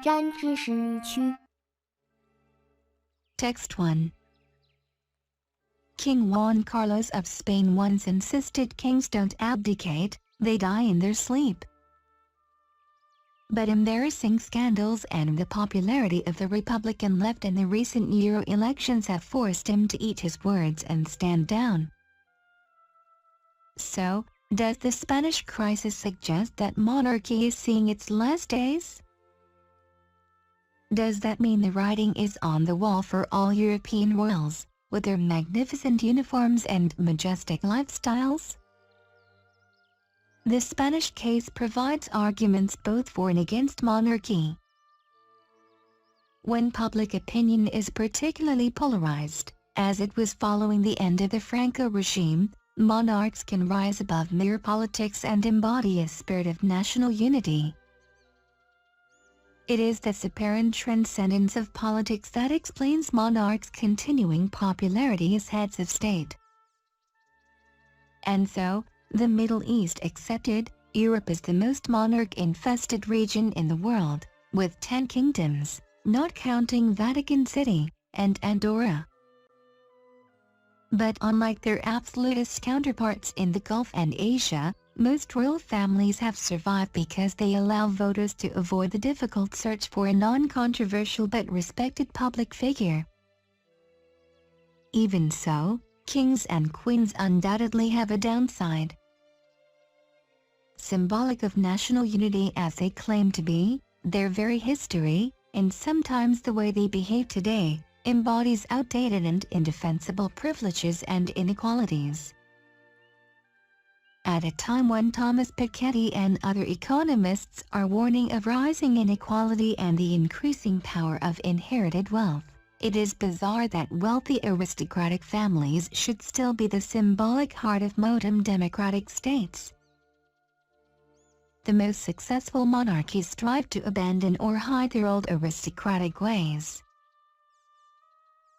占知识区。Text 1. King Juan Carlos of Spain once insisted kings don't abdicate, they die in their sleep. But embarrassing scandals and the popularity of the Republican left in the recent Euro elections have forced him to eat his words and stand down. So, does the Spanish crisis suggest that monarchy is seeing its last days? Does that mean the writing is on the wall for all European royals, with their magnificent uniforms and majestic lifestyles? The Spanish case provides arguments both for and against monarchy. When public opinion is particularly polarized, as it was following the end of the Franco regime, monarchs can rise above mere politics and embody a spirit of national unity. It is this apparent transcendence of politics that explains monarchs' continuing popularity as heads of state. And so, the Middle East accepted, Europe is the most monarch-infested region in the world, with 10 kingdoms, not counting Vatican City and Andorra. But unlike their absolutist counterparts in the Gulf and Asia, most royal families have survived because they allow voters to avoid the difficult search for a non-controversial but respected public figure. Even so, kings and queens undoubtedly have a downside. Symbolic of national unity as they claim to be, their very history, and sometimes the way they behave today, embodies outdated and indefensible privileges and inequalities. At a time when Thomas Piketty and other economists are warning of rising inequality and the increasing power of inherited wealth, it is bizarre that wealthy aristocratic families should still be the symbolic heart of modern democratic states. The most successful monarchies strive to abandon or hide their old aristocratic ways.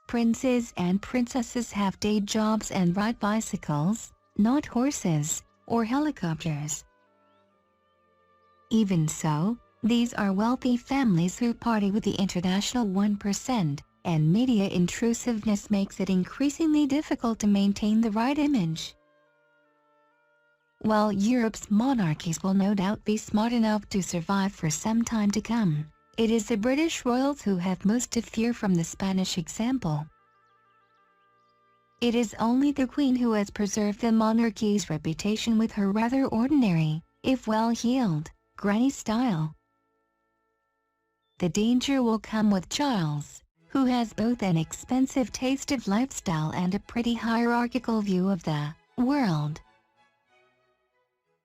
Princes and princesses have day jobs and ride bicycles, not horses or helicopters. Even so, these are wealthy families who party with the international 1%, and media intrusiveness makes it increasingly difficult to maintain the right image. While Europe's monarchies will no doubt be smart enough to survive for some time to come, it is the British royals who have most to fear from the Spanish example. It is only the Queen who has preserved the monarchy's reputation with her rather ordinary, if well-heeled, granny style. The danger will come with Charles, who has both an expensive taste of lifestyle and a pretty hierarchical view of the world.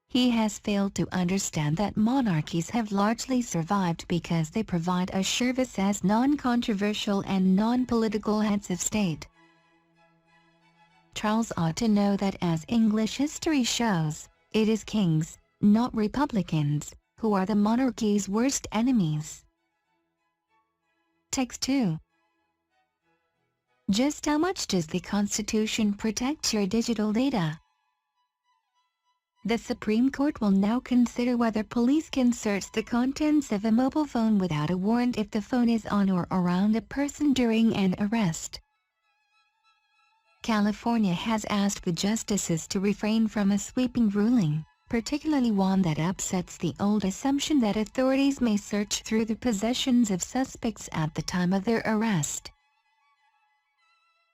He has failed to understand that monarchies have largely survived because they provide a service as non-controversial and non-political heads of state. Charles ought to know that, as English history shows, it is kings, not republicans, who are the monarchy's worst enemies. Text 2. Just how much does the Constitution protect your digital data? The Supreme Court will now consider whether police can search the contents of a mobile phone without a warrant if the phone is on or around a person during an arrest. California has asked the justices to refrain from a sweeping ruling, particularly one that upsets the old assumption that authorities may search through the possessions of suspects at the time of their arrest.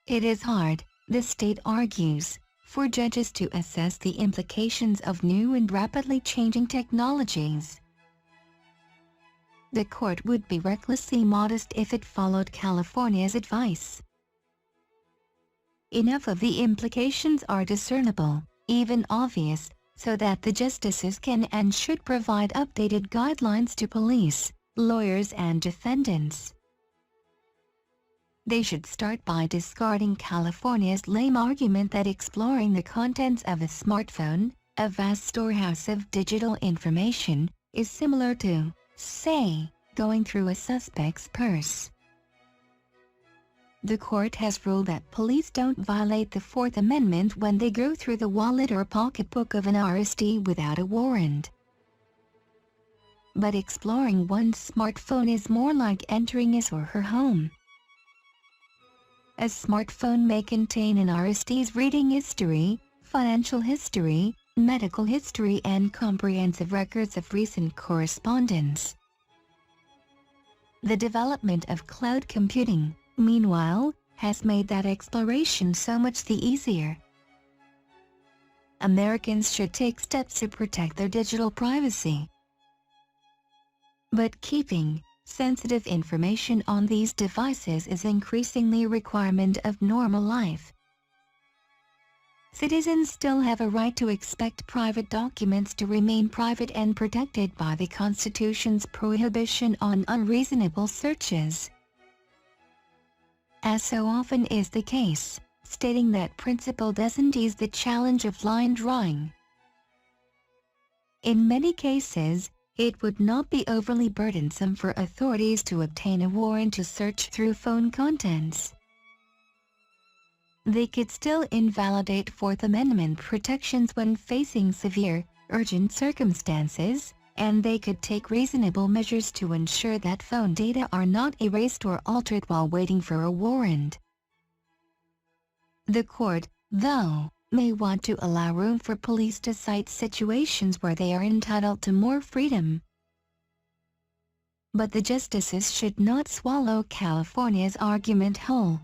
It is hard, the state argues, for judges to assess the implications of new and rapidly changing technologies. The court would be recklessly modest if it followed California's advice. Enough of the implications are discernible, even obvious, so that the justices can and should provide updated guidelines to police, lawyers and defendants. They should start by discarding California's lame argument that exploring the contents of a smartphone, a vast storehouse of digital information, is similar to, say, going through a suspect's purse. The court has ruled that police don't violate the Fourth Amendment when they go through the wallet or pocketbook of an arrestee without a warrant. but exploring one's smartphone is more like entering his or her home. A smartphone may contain an artist's reading history, financial history, medical history, and comprehensive records of recent correspondence. The development of cloud computing, meanwhile, has made that exploration so much the easier. Americans should take steps to protect their digital privacy. But keeping sensitive information on these devices is increasingly a requirement of normal life. Citizens still have a right to expect private documents to remain private and protected by the Constitution's prohibition on unreasonable searches. As so often is the case, stating that principle doesn't ease the challenge of line drawing. In many cases, it would not be overly burdensome for authorities to obtain a warrant to search through phone contents. They could still invalidate Fourth Amendment protections when facing severe, urgent circumstances, and they could take reasonable measures to ensure that phone data are not erased or altered while waiting for a warrant. The court, though, may want to allow room for police to cite situations where they are entitled to more freedom. But the justices should not swallow California's argument whole.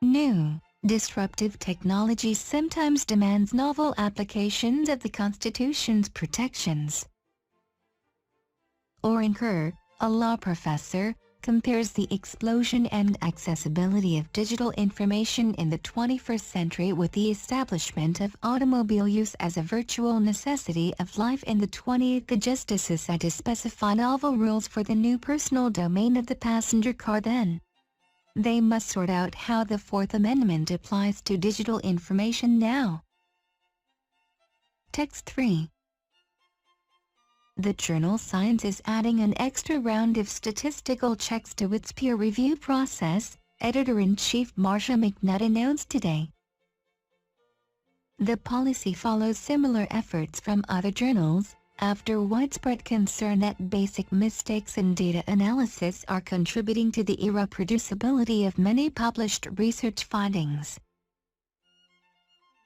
New, disruptive technology sometimes demands novel applications of the Constitution's protections. Oren Kerr, a law professor, compares the explosion and accessibility of digital information in the 21st century with the establishment of automobile use as a virtual necessity of life in the 20th. The justices had to specify novel rules for the new personal domain of the passenger car then. They must sort out how the Fourth Amendment applies to digital information now. Text 3. The journal Science is adding an extra round of statistical checks to its peer review process, Editor-in-Chief Marcia McNutt announced today. The policy follows similar efforts from other journals, after widespread concern that basic mistakes in data analysis are contributing to the irreproducibility of many published research findings.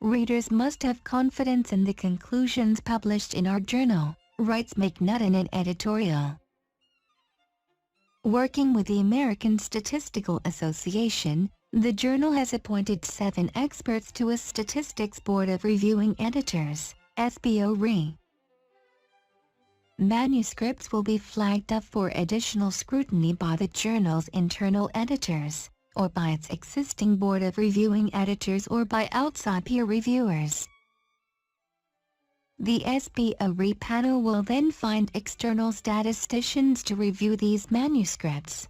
Readers must have confidence in the conclusions published in our journal, writes McNutt in an editorial. Working with the American Statistical Association, the journal has appointed 7 experts to a Statistics Board of Reviewing Editors, SBORE. Manuscripts will be flagged up for additional scrutiny by the journal's internal editors, or by its existing Board of Reviewing Editors, or by outside peer reviewers. The SBORE panel will then find external statisticians to review these manuscripts.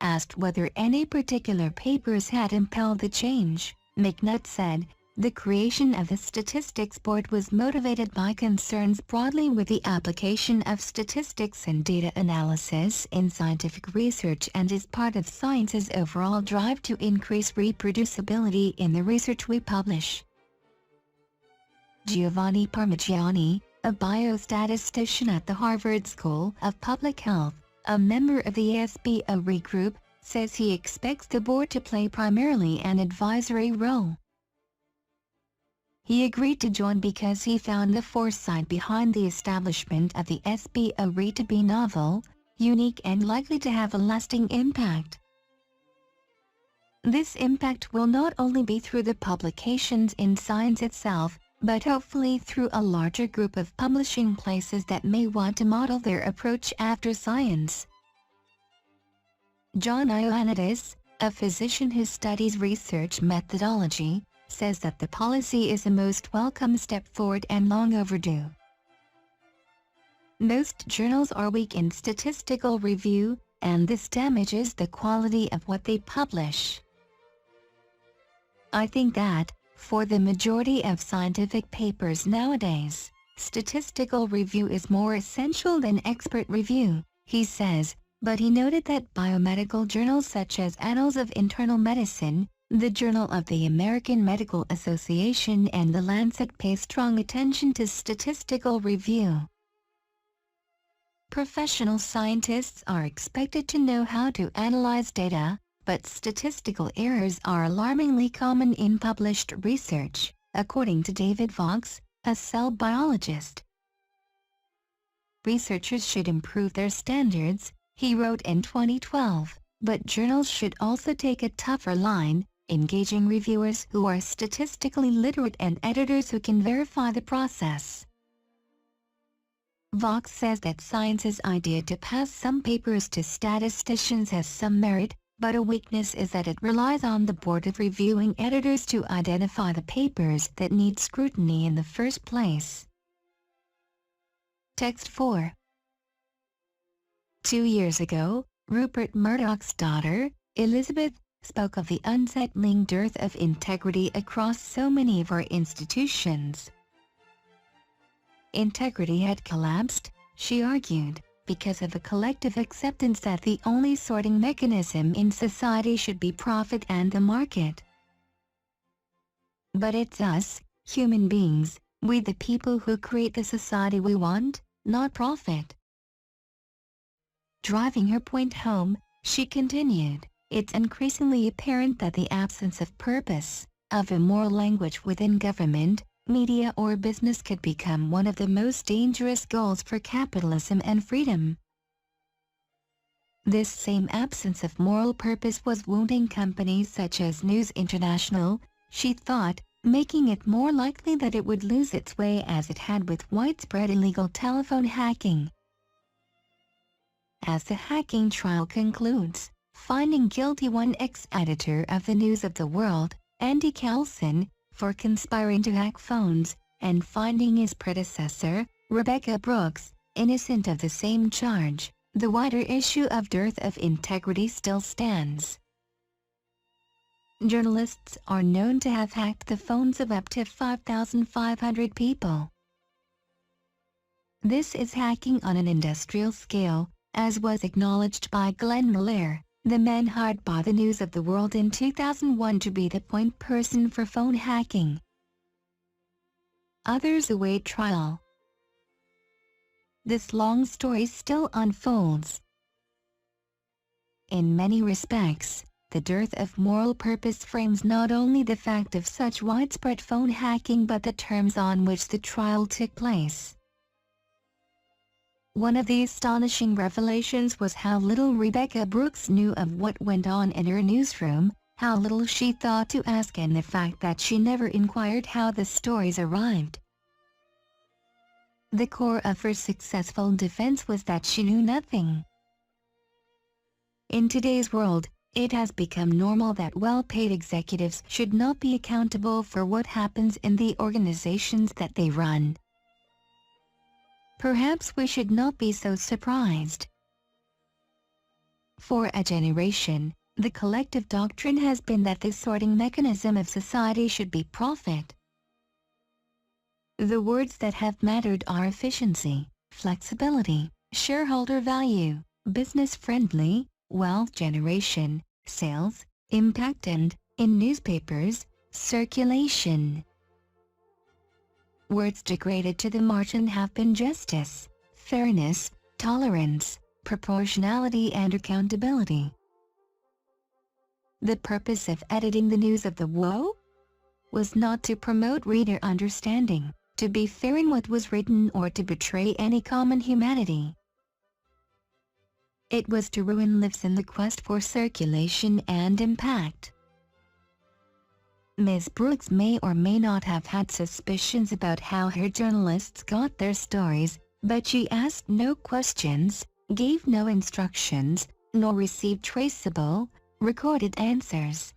Asked whether any particular papers had impelled the change, McNutt said, "The creation of the Statistics Board was motivated by concerns broadly with the application of statistics and data analysis in scientific research and is part of science's overall drive to increase reproducibility in the research we publish." Giovanni Parmigiani, a biostatistician at the Harvard School of Public Health, a member of the SBORE group, says he expects the board to play primarily an advisory role. He agreed to join because he found the foresight behind the establishment of the SBORE to be novel, unique, and likely to have a lasting impact. This impact will not only be through the publications in Science itself, but hopefully through a larger group of publishing places that may want to model their approach after Science. John Ioannidis, a physician who studies research methodology, says that the policy is a most welcome step forward and long overdue. Most journals are weak in statistical review, and this damages the quality of what they publish. I think that, for the majority of scientific papers nowadays, statistical review is more essential than expert review, he says, but he noted that biomedical journals such as Annals of Internal Medicine, The Journal of the American Medical Association and The Lancet pay strong attention to statistical review. Professional scientists are expected to know how to analyze data, but statistical errors are alarmingly common in published research, according to David Fox, a cell biologist. Researchers should improve their standards, he wrote in 2012, but journals should also take a tougher line, engaging reviewers who are statistically literate and editors who can verify the process. Fox says that science's idea to pass some papers to statisticians has some merit, but a weakness is that it relies on the board of reviewing editors to identify the papers that need scrutiny in the first place. Text 4. 2 years ago, Rupert Murdoch's daughter, Elizabeth, spoke of the unsettling dearth of integrity across so many of our institutions. Integrity had collapsed, she argued, because of a collective acceptance that the only sorting mechanism in society should be profit and the market. But it's us, human beings, we the people who create the society we want, not profit. Driving her point home, she continued, it's increasingly apparent that the absence of purpose, of a moral language within government, media or business could become one of the most dangerous goals for capitalism and freedom. This same absence of moral purpose was wounding companies such as News International, she thought, making it more likely that it would lose its way as it had with widespread illegal telephone hacking. As the hacking trial concludes, finding guilty one ex-editor of the News of the World, Andy Carlson, for conspiring to hack phones, and finding his predecessor, Rebecca Brooks, innocent of the same charge, the wider issue of dearth of integrity still stands. Journalists are known to have hacked the phones of up to 5,500 people. This is hacking on an industrial scale, as was acknowledged by Glenn Miller, the man hired by the News of the World in 2001 to be the point person for phone hacking. Others await trial. This long story still unfolds. In many respects, the dearth of moral purpose frames not only the fact of such widespread phone hacking but the terms on which the trial took place. One of the astonishing revelations was how little Rebecca Brooks knew of what went on in her newsroom, how little she thought to ask, and the fact that she never inquired how the stories arrived. The core of her successful defense was that she knew nothing. In today's world, it has become normal that well-paid executives should not be accountable for what happens in the organizations that they run. Perhaps we should not be so surprised. For a generation, the collective doctrine has been that the sorting mechanism of society should be profit. The words that have mattered are efficiency, flexibility, shareholder value, business-friendly, wealth generation, sales, impact and, in newspapers, circulation. Words degraded to the margin have been justice, fairness, tolerance, proportionality and accountability. The purpose of editing the News of the World was not to promote reader understanding, to be fair in what was written or to betray any common humanity. It was to ruin lives in the quest for circulation and impact. Ms. Brooks may or may not have had suspicions about how her journalists got their stories, but she asked no questions, gave no instructions, nor received traceable, recorded answers.